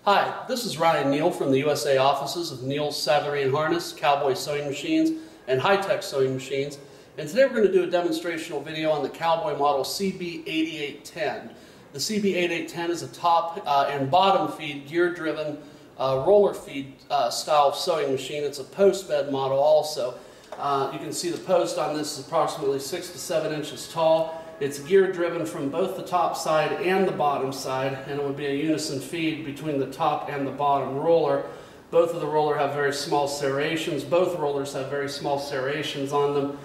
Hi, this is Ryan Neal from the USA offices of Neal's Saddlery and Harness, Cowboy Sewing Machines, and HighTex Sewing Machines. And today we're going to do a demonstrational video on the Cowboy model CB8810. The CB8810 is a top and bottom feed, gear-driven roller feed style sewing machine. It's a post bed model also. You can see the post on this is approximately 6 to 7 inches tall. It's gear driven from both the top side and the bottom side, and it would be a unison feed between the top and the bottom roller. Both of the rollers have very small serrations. Both rollers have very small serrations on them,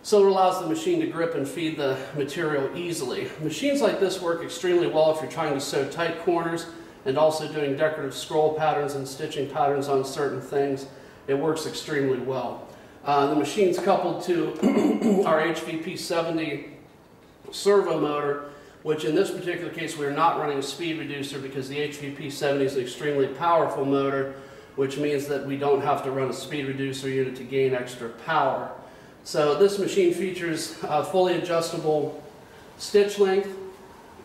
so it allows the machine to grip and feed the material easily. Machines like this work extremely well if you're trying to sew tight corners and also doing decorative scroll patterns and stitching patterns on certain things. It works extremely well. The machine's coupled to our HVP 70 servo motor, which in this particular case we're not running a speed reducer because the HVP 70 is an extremely powerful motor, which means that we don't have to run a speed reducer unit to gain extra power. So this machine features fully adjustable stitch length,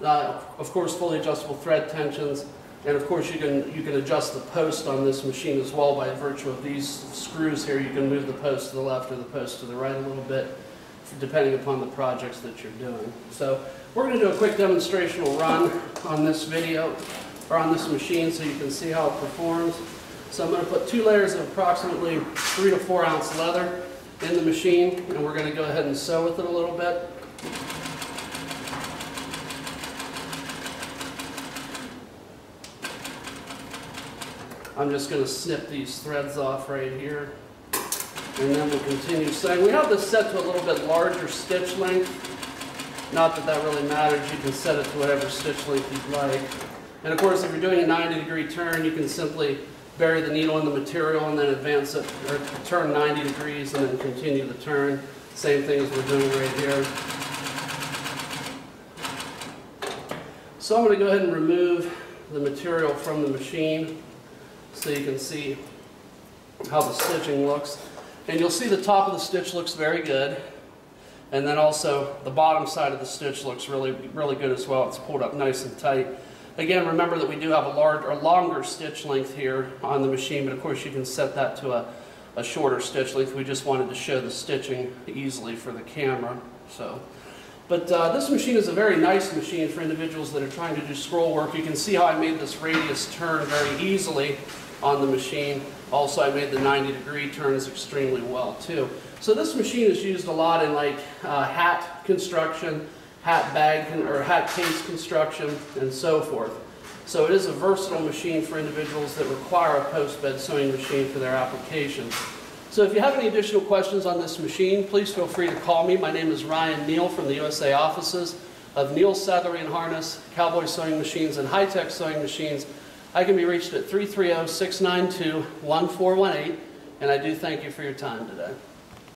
of course fully adjustable thread tensions, and of course you can adjust the post on this machine as well by virtue of these screws here. You can move the post to the left or the post to the right a little bit, depending upon the projects that you're doing. So we're going to do a quick demonstrational run on this video, or on this machine, so you can see how it performs. So I'm going to put 2 layers of approximately 3 to 4 ounce leather in the machine, and we're going to go ahead and sew with it a little bit. I'm just going to snip these threads off right here, and then we'll continue sewing. We have this set to a little bit larger stitch length. Not that that really matters. You can set it to whatever stitch length you'd like. And of course, if you're doing a 90-degree turn, you can simply bury the needle in the material and then advance it, or turn 90 degrees and then continue the turn. Same thing as we're doing right here. So I'm going to go ahead and remove the material from the machine so you can see how the stitching looks. And you'll see the top of the stitch looks very good, and then also the bottom side of the stitch looks really good as well. It's pulled up nice and tight. Again, remember that we do have a longer stitch length here on the machine, but of course you can set that to a shorter stitch length. We just wanted to show the stitching easily for the camera. But this machine is a very nice machine for individuals that are trying to do scroll work. You can see how I made this radius turn very easily on the machine. Also, I made the 90-degree turns extremely well too. So this machine is used a lot in like hat construction, hat bag or hat case construction, and so forth. So it is a versatile machine for individuals that require a post-bed sewing machine for their applications. So if you have any additional questions on this machine, please feel free to call me. My name is Ryan Neal from the USA offices of Neal's Saddlery and Harness, Cowboy Sewing Machines, and HighTex Sewing Machines. I can be reached at 330-692-1418, and I do thank you for your time today.